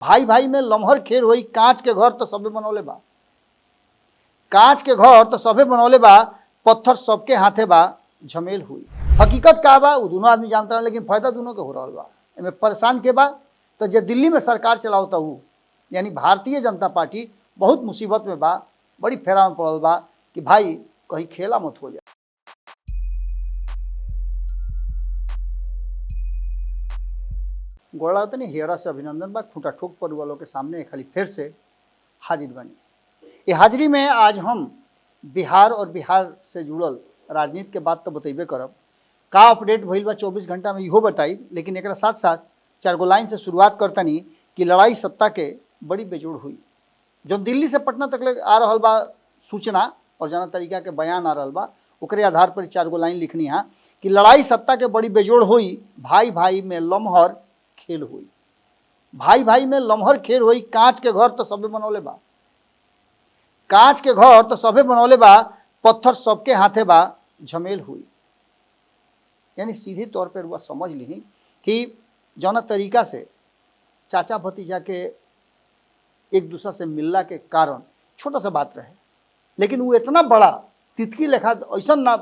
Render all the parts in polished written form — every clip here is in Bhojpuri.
भाई भाई में लम्हर खेल होई, कांच के घर तो सबे बनौले बा। कांच के घर तो सबे बनौले बा, पत्थर सबके हाथे बा, झमेल हुई। हकीकत का बा उ दोनों आदमी जानता है, लेकिन फायदा दोनों के हो रहा बा। एमे परेशान के बा तो जे दिल्ली में सरकार चलावता हूँ यानी भारतीय जनता पार्टी बहुत मुसीबत में बा, बड़ी फेरा में पड़ल बा कि भाई कहीं खेला मत हो जाए। गोड़ा तनी हेरा से अभिनंदन बा। खूंटा ठोक पर वालों के सामने खाली फिर से हाजिर बनी। ये हाजिरी में आज हम बिहार और बिहार से जुड़ल राजनीति के बात तो बतेबे करब, का अपडेट भइल बा 24 घंटा में इहो बताई, लेकिन एक साथ साथ 4 गो लाइन से शुरुआत करतनी कि लड़ाई सत्ता के बड़ी बेजोड़ हुई। जो दिल्ली से पटना तक ले आ रहा बा सूचना और जना तरीका के बयान आ रहा बा, ओकरे आधार पर 4 गो लाइन लिखनी है कि लड़ाई सत्ता के बड़ी बेजोड़ हुई, भाई भाई में लम्हर खेल हुई। भाई भाई में लम्हर खेल हुई, कांच के घर तो सबे बनौले बा। कांच के घर तो सबे बनौले बा, पत्थर सबके हाथे बा, झमेल हुई। यानी सीधे तौर पर वह समझ ली कि जौना तरीका से चाचा भतीजा के एक दूसरा से मिलला के कारण छोटा सा बात रहे, लेकिन वो इतना बड़ा तितकी लेखा ऐसा ना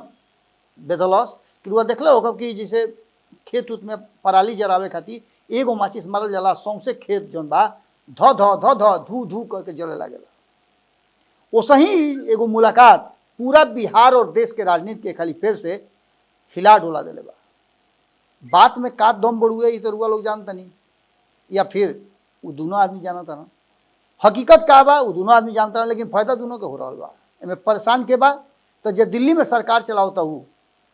बेदलस कि वह देखल होगा कि जैसे खेत उत में पराली जरावे खातिर एगो माचिस मारल जाला, सौंसे खेत जौन बा ध ध ध ध धू धू करके जले लागेला। ओसे ही एगो मुलाकात पूरा बिहार और देश के राजनीति के खाली फिर से हिला डोला देले बा। बात में का दम बढ़ुए ये तो रुआ लोग जानता नहीं, या फिर वो दोनों आदमी जानता ना। हकीकत का बा वो दोनों आदमी जानता ना, लेकिन फायदा दोनों के हो रहा बा। एमे परेशान के बा तो जे दिल्ली में सरकार चलावता हूँ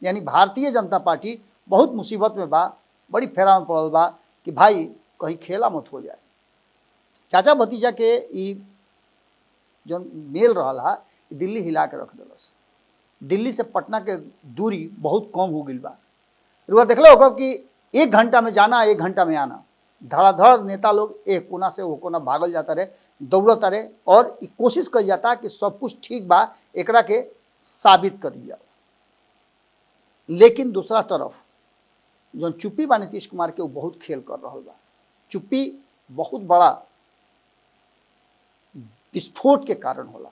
यानी भारतीय जनता पार्टी बहुत मुसीबत में बा, बड़ी फेरा में पड़ल बा कि भाई कहीं खेला मत हो जाए। चाचा भतीजा के ई जो मेल रहा है दिल्ली हिला के रख दिलस। दिल्ली से पटना के दूरी बहुत कम हो गई बा। रुआ देखल होगा कि 1 घंटा में जाना 1 घंटा में आना, धड़ाधड़ नेता लोग एक कोना से वो कोना भागल जाता रहे, दौड़ता रहे और कोशिश कर जाता कि सब कुछ ठीक बा, एकरा के साबित कर दिया। लेकिन दूसरा तरफ जो चुप्पी बा नीतीश कुमार के वो बहुत खेल कर रहा बा। चुप्पी बहुत बड़ा विस्फोट के कारण होला।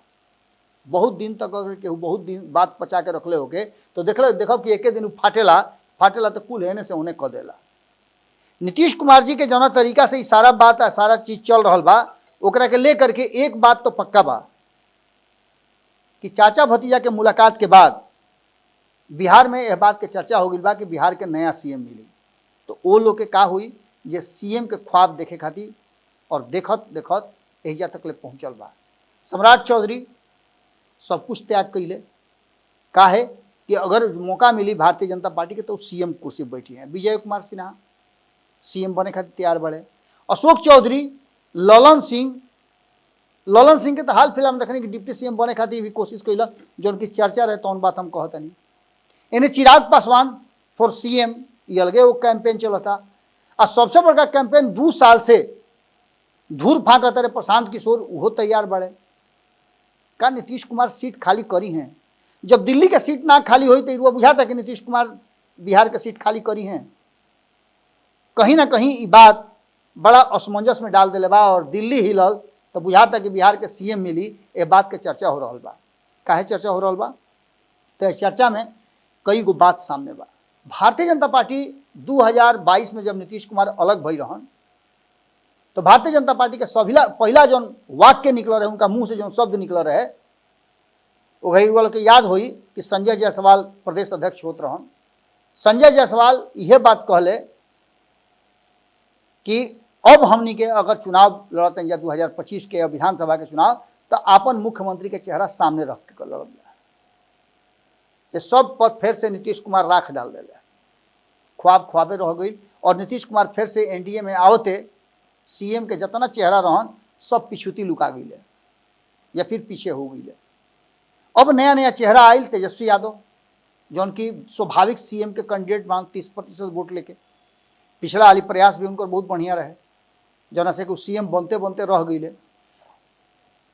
बहुत दिन तक अगर केहू बहुत दिन बात पचा के रखले होके तो देखब कि एके दिन फाटेला तो कुल हेने से उन्हें क देला। नीतीश कुमार जी के जौना तरीका से सारा बात सारा चीज चल रहा बा, ओकरा के लेकर के एक बात तो पक्का बा कि चाचा भतीजा के मुलाकात के बाद बिहार में यह बात के चर्चा हो गई बा कि बिहार के नया सीएम मिली। तो वो लोग के का हुई जे सीएम के ख्वाब देखे खातिर और देखत देखत एहिजा तक ले पहुँचल बा। सम्राट चौधरी सब कुछ त्याग कैले, काहे कि अगर मौका मिली भारतीय जनता पार्टी के तो सीएम कुर्सी बैठी हैं। विजय कुमार सिन्हा सीएम बने खातिर तैयार बड़े। अशोक चौधरी, ललन सिंह के तो हाल फिलहाल में देखने कि डिप्टी सीएम बने खातिर भी कोशिश कैलन, जो उनकी चर्चा रहे तो बात हम कहता नहीं। इन्हें चिराग पासवान फॉर सीएम ये अलगे वो कैंपेन चलता। और सबसे बड़का कैंपेन 2 साल से धूर फाँकता रहे प्रशांत किशोर, वो तैयार बड़े। का नीतीश कुमार सीट खाली करी हैं? जब दिल्ली के सीट ना खाली हुई तो वो बुझा था कि नीतीश कुमार बिहार के सीट खाली करी हैं। कहीं ना कहीं ये बात बड़ा असमंजस में डाल दिले बा और दिल्ली हिलल तो बुझा था कि बिहार के सीएम मिली। ये बात के चर्चा हो रहा बा। काहे चर्चा हो रहा बा? तो चर्चा में कई गो बात सामने बा। भारतीय जनता पार्टी 2022 में जब नीतीश कुमार अलग भई रहन तो भारतीय जनता पार्टी के पहला जो वाक्य निकल रहे, उनका मुंह से जो शब्द निकल रहे, वो घड़ी वालों के याद हुई कि संजय जायसवाल प्रदेश अध्यक्ष होत रहन। संजय जायसवाल यह बात कहले कि अब हमनी के अगर चुनाव लड़ते या 2025 के विधानसभा के चुनाव तो अपन मुख्यमंत्री के चेहरा सामने रख के लड़। ये सब पर फिर से नीतीश कुमार राख डाल दिले, ख्वाबे रह गई और नीतीश कुमार फिर से एनडीए में आवते सीएम के जितना चेहरा रहन सब पिछुती लुका गई या फिर पीछे हो गई। अब नया चेहरा आयल तेजस्वी यादव, जो उनकी स्वाभाविक सीएम के कैंडिडेट मांग 30% वोट लेके। पिछला वाली प्रयास भी उनकर बहुत बढ़िया रहे, जना से कि सीएम बनते बनते रह गई।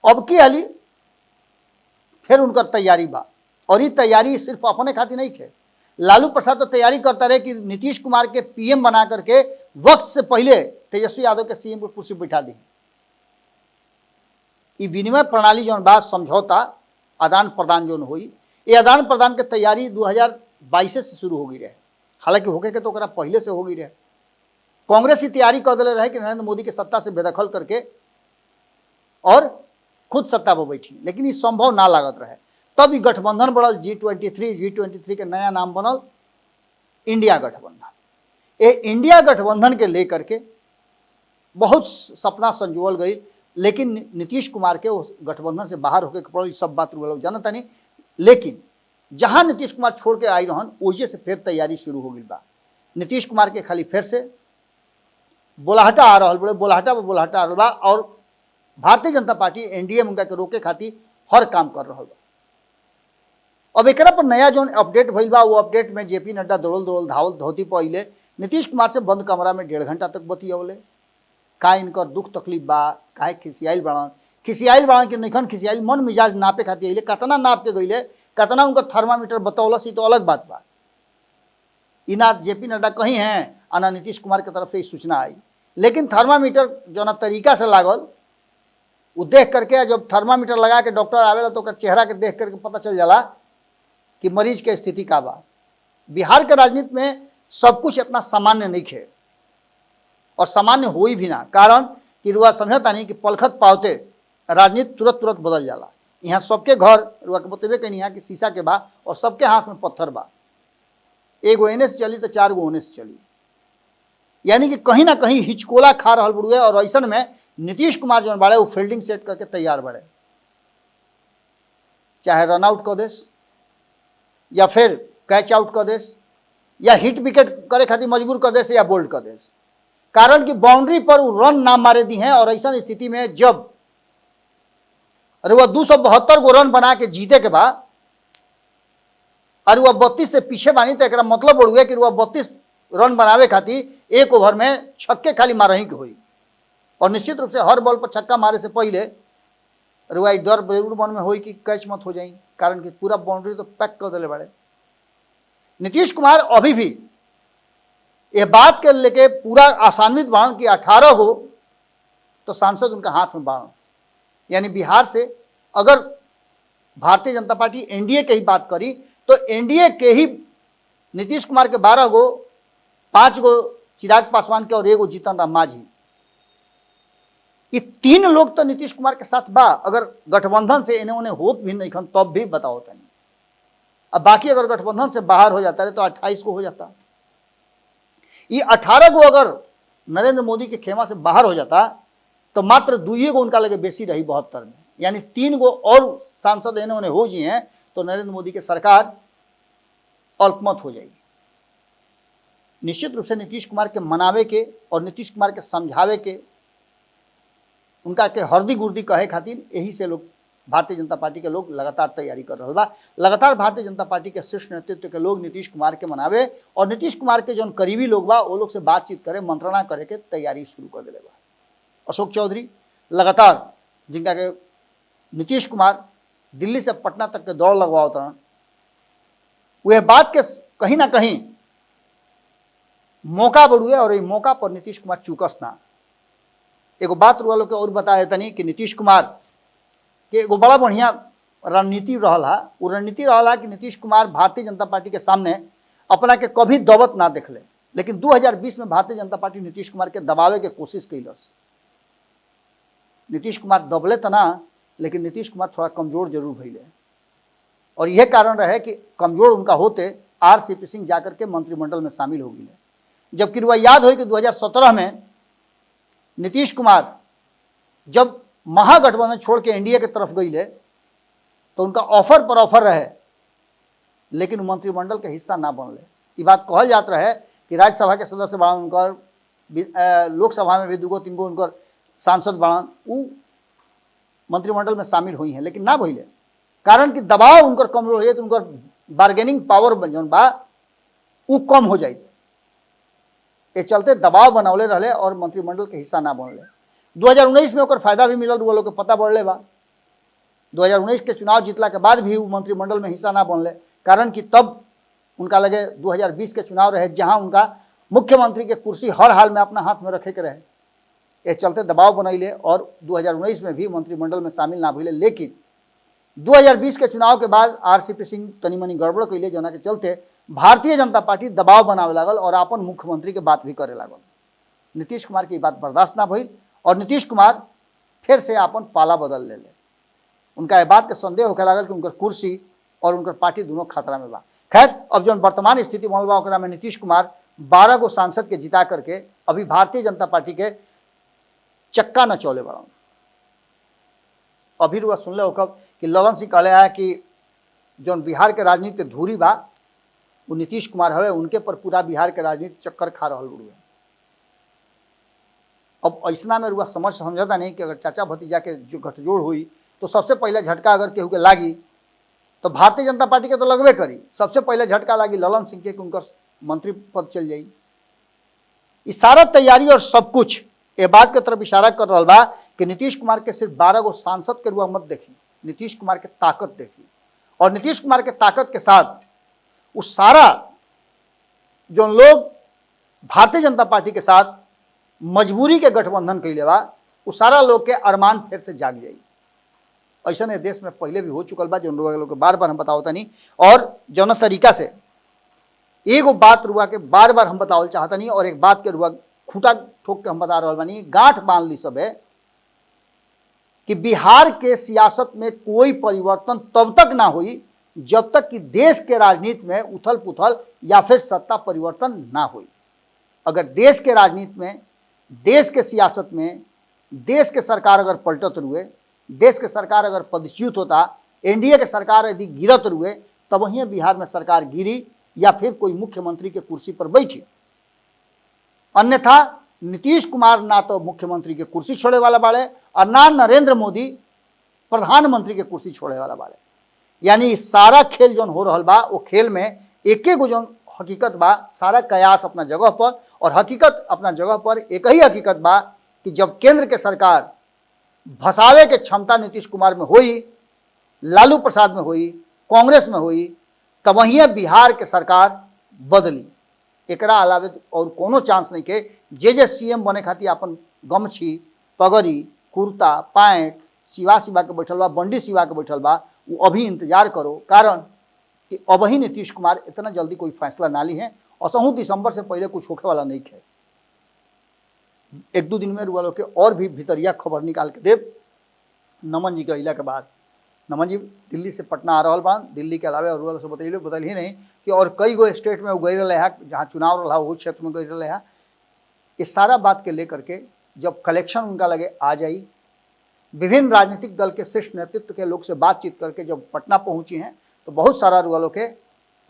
अब की हाली फिर उनकर तैयारी बा, और ये तैयारी सिर्फ अपने खातिर नहीं है। लालू प्रसाद तो तैयारी करता रहे कि नीतीश कुमार के पीएम बना करके वक्त से पहले तेजस्वी यादव के सीएम को कुर्सी बिठा दी। ई विनिमय प्रणाली जौन बा समझौता आदान प्रदान जौन हुई, ये आदान प्रदान के तैयारी 2022 से शुरू हो गई रहे। हालांकि होके के तो ओकरा पहले से हो गई रहे। कांग्रेस ही तैयारी कर दिले रहे कि नरेंद्र मोदी के सत्ता से बेदखल करके और खुद सत्ता पर बैठी, लेकिन ये संभव ना लागत रहे। तब ये गठबंधन बढ़ल, G23 के नया नाम बनल इंडिया गठबंधन। ये इंडिया गठबंधन के लेकर के बहुत सपना संजोल गई, लेकिन नीतीश कुमार के उस गठबंधन से बाहर होकर के पड़ल। सब बात लोग जानता नहीं, लेकिन जहां नीतीश कुमार छोड़ के आई रहन ओजे से फिर तैयारी शुरू हो गई बा। नीतीश कुमार के खाली फिर से बोलाहटा आ रहा बड़े, बोलाहटा पर बोलाहटा आ रहा बा, और भारतीय जनता पार्टी एनडीए में उनका के रोके खातिर हर काम कर रहा बा। अब एक पर नया जो अपडेट भइल बा, वो अपडेट में जेपी नड्डा दौड़ल धावल धोती पहिले नीतीश कुमार से बंद कमरा में 1.5 घंटा तक बतियौले। का इनकर दुख तकलीफ बा, काहे खिसियाइल बाड़न कि नइखन खिसियाइल, मन मिजाज नापे खातिर अइले। कतना नाप के गइले, कतना उनकर थर्मामीटर बतौलस, ई तो अलग बात बा। ई ना जेपी नड्डा कहीं हैं आ ना नीतीश कुमार के तरफ से सूचना आई, लेकिन थर्मामीटर जो तरीका से लागल वो देख करके, जब थर्मामीटर लगा के डॉक्टर आवेला तो चेहरा के देख करके पता चल जाला कि मरीज के स्थिति का बा। बिहार के राजनीति में सब कुछ इतना सामान्य नहीं है और सामान्य होई भी ना, कारण कि रुआ समझता नहीं कि पलखत पावते राजनीति तुरंत बदल जाला। यहाँ सबके घर रुआ के बतेबे कहीं यहाँ कि शीशा के बा और सबके हाथ में पत्थर बा। एगो एने से चली तो 4 गो ओने से चली, यानी कि कहीं ना कहीं हिचकोला खा रहा बड़ुए। और ऐसा में नीतीश कुमार जो बाड़े वो फील्डिंग सेट करके तैयार बड़े, चाहे रन आउट कर देस या फिर कैच आउट कर देस या हिट विकेट करे खातिर मजबूर कर देस या बोल्ड कर देस, कारण कि बाउंड्री पर वो रन ना मारे दी हैं। और ऐसा स्थिति में जब वह 272 गो रन बना के जीते के बाद और वह 32 से पीछे बानी, तो एक मतलब बढ़ुए कि वह 32 रन बनावे खातिर 1 ओवर में छक्के खाली मारही के हुई। और निश्चित रूप से हर बॉल पर छक्का मारे से पहले रुआ डर जरूर मन में होई कि कैच मत हो जाई, कारण कि पूरा बाउंड्री तो पैक कर दिले बड़े। नीतीश कुमार अभी भी ये बात के लेके पूरा आसान्वित बाण कि 18 गो तो सांसद उनका हाथ में बाण, यानी बिहार से अगर भारतीय जनता पार्टी एनडीए के ही बात करी तो एनडीए के ही नीतीश कुमार के 12 गो, 5 गो चिराग पासवान के और 1 गो जीतन राम मांझी, ये 3 लोग तो नीतीश कुमार के साथ बा। अगर गठबंधन से इन्हें उन्हें होत भी नहीं खन तब भी बताओ तनी, अब बाकी अगर गठबंधन से बाहर हो जाता है तो 28 को हो जाता। ये 18 गो अगर नरेंद्र मोदी के खेमा से बाहर हो जाता तो मात्र 2 गो उनका लगे बेसी रही 72 में, यानी 3 गो और सांसद इन्हें उन्हें हो जी हैं तो नरेंद्र मोदी की सरकार अल्पमत हो जाएगी। निश्चित रूप से नीतीश कुमार के मनावे के और नीतीश कुमार के समझावे के, उनका के हरदी गुर्दी कहे खातिर यही से लोग भारतीय जनता पार्टी के लोग लगातार तैयारी कर रहा बा। लगातार भारतीय जनता पार्टी के शीर्ष नेतृत्व के लोग नीतीश कुमार के मनावे और नीतीश कुमार के जो करीबी लोग बा वो लोग से बातचीत करे, मंत्रणा करे के तैयारी शुरू कर दिले बा। अशोक चौधरी लगातार जिनका के नीतीश कुमार दिल्ली से पटना तक के दौड़ लगवाओ तरन, वह बात के कहीं ना कहीं मौका बढ़ुए और ये मौका पर नीतीश कुमार चूकस ना। एगो बात रुआ लोग के और बताए तनी कि नीतीश कुमार के एगो बड़ा बढ़िया रणनीति रहा। वो रणनीति रहा कि नीतीश कुमार भारतीय जनता पार्टी के सामने अपना के कभी दबत ना देख ले, लेकिन 2020 में भारतीय जनता पार्टी नीतीश कुमार के दबावे के कोशिश कैलस। नीतीश कुमार दबले तो ना, लेकिन नीतीश कुमार थोड़ा कमजोर जरूर भइले और यह कारण रहे कि कमजोर उनका होते RCP सिंह जाकर के मंत्रिमंडल में शामिल हो गए। जबकि वह याद हो कि 2017 में नीतीश कुमार जब महागठबंधन छोड़ के एनडीए की तरफ गई तो उनका ऑफर पर ऑफर रहे, लेकिन मंत्रिमंडल के हिस्सा ना बनले। ये बात कहल जात रहे कि राज्यसभा के सदस्य बाड़न उनकर, लोकसभा में भी 2 गो 3 गो उनकर सांसद बाड़न, वो मंत्रिमंडल में शामिल हुई हैं, लेकिन ना भइले, कारण कि दबाव उनकर कमजोर हो तो उनकर बार्गेनिंग पावर जौन बा वो कम हो जाए। ये चलते दबाव बनौले रहे और मंत्रिमंडल के हिस्सा ना बनले। 2019 में ओकर फायदा भी मिलल, वो लोग के पता बढ़ले बा। 2019 के चुनाव जीतला के बाद भी वो मंत्रिमंडल में हिस्सा ना बनले, कारण कि तब उनका लगे 2020 के चुनाव रहे जहां उनका मुख्यमंत्री के कुर्सी हर हाल में अपना हाथ में रखे के रहे। ये चलते दबाव बनैले और 2019 में भी मंत्रिमंडल में शामिल ना भइले। लेकिन 2020 के चुनाव के बाद आरसीपी सिंह तनी मनी गड़बड़ कैले, जना के चलते भारतीय जनता पार्टी दबाव बनावे लागल और अपन मुख्यमंत्री के बात भी करे लागल। नीतीश कुमार की बात बर्दाश्त ना भइल और नीतीश कुमार फिर से अपन पाला बदल ले। उनका यह बात के संदेह होखे लागल कि उनकर कुर्सी और उनकर पार्टी दोनों खतरा में बा। खैर, अब जो वर्तमान स्थिति बनल बा ओकरा में नीतीश कुमार 12 गो सांसद के जिता करके अभी भारतीय जनता पार्टी के चक्का न चौले बड़ा। अभी रुआ सुनले हो कब कि ललन सिंह कहले है कि जो बिहार के राजनीति धूरी बा वो नीतीश कुमार हवे, उनके पर पूरा बिहार के राजनीति चक्कर खा रहा बड़ुए। अब ऐसा में रुआ समझता नहीं कि अगर चाचा भतीजा के जो गठजोड़ हुई तो सबसे पहले झटका अगर केहू के लागी तो भारतीय जनता पार्टी के तो लगबे करी। सबसे पहले झटका लागी ललन सिंह के कि उनकर मंत्री पद चल जाई। इस सारा तैयारी और सब कुछ ये बात के तरफ इशारा कर रहा बा कि नीतीश कुमार के सिर्फ 12 गो सांसद के रुआ मत देखी, नीतीश कुमार के ताकत देखी। और नीतीश कुमार के ताकत के साथ उस सारा जो लोग भारतीय जनता पार्टी के साथ मजबूरी के गठबंधन कैले बा उस सारा लोग के अरमान फिर से जाग जाई। ऐसा देश में पहले भी हो चुकल बा, जो लोग बार बार हम बताओ तनी। और जौन तरीका से एगो बात रुआ के बार बार हम बतावल चाहतनी और एक बात के रुआ खूंटा ठोक के हम बता रहा बानी, गांठ बांध ली सब है कि बिहार के सियासत में कोई परिवर्तन तब तक ना हुई जब तक कि देश के राजनीति में उथल पुथल या फिर सत्ता परिवर्तन ना हुई। अगर देश के राजनीति में, देश के सियासत में देश के सरकार अगर पलटत रुए, देश के सरकार अगर पदच्युत होता, एनडीए के सरकार यदि गिरत रुए, तब वहीं बिहार में सरकार गिरी या फिर कोई मुख्यमंत्री के कुर्सी पर बैठी। अन्यथा नीतीश कुमार ना तो मुख्यमंत्री के कुर्सी छोड़े वाला बाड़े और ना नरेंद्र मोदी प्रधानमंत्री के कुर्सी छोड़े वाला बाड़े। यानी सारा खेल जो हो रहा बा वो खेल में एक गो जो हकीकत बा, सारा कयास अपना जगह पर और हकीकत अपना जगह पर। एक ही हकीकत बा कि जब केंद्र के सरकार भसावे के क्षमता नीतीश कुमार में हुई, लालू प्रसाद में हुई, कांग्रेस में हुई, तब वहीं बिहार के सरकार बदली। एकरा अलावे और कोनो चांस नहीं के जे सीएम बने खातिर अपन गमछी, पगड़ी, कुर्ता, पैंट सिवा के बैठल बा, बंडी सिवा के बैठल बा, वो अभी इंतजार करो। कारण कि अब ही नीतीश कुमार इतना जल्दी कोई फैसला ना ली है और सहू दिसंबर से पहले कुछ होखे वाला नहीं है। एक दो दिन में रुआ लोग के और भी भीतरिया खबर निकाल के देव। नमन जी के अला के बाद, नमन जी दिल्ली से पटना आ रहा बा, दिल्ली के अलावा और रुआ से बतल ही नहीं कि और कई गो स्टेट में वो गई रहा है, जहाँ चुनाव रहा वो क्षेत्र में गई रहा है। इस सारा बात के लेकर के जब कलेक्शन उनका लगे आ जाई, विभिन्न राजनीतिक दल के शीर्ष नेतृत्व के लोग से बातचीत करके जब पटना पहुंची हैं तो बहुत सारा रुआ लोग के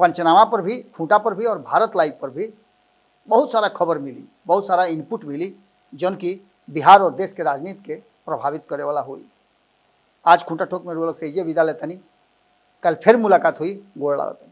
पंचनामा पर भी, खूंटा पर भी और भारत लाइव पर भी बहुत सारा खबर मिली, बहुत सारा इनपुट मिली जौन की बिहार और देश के राजनीति के प्रभावित करे वाला हुई। आज खूंटा ठोक में रुआ लोग से विदा लेतनी, कल फिर मुलाकात हुई। गोड़ लागत।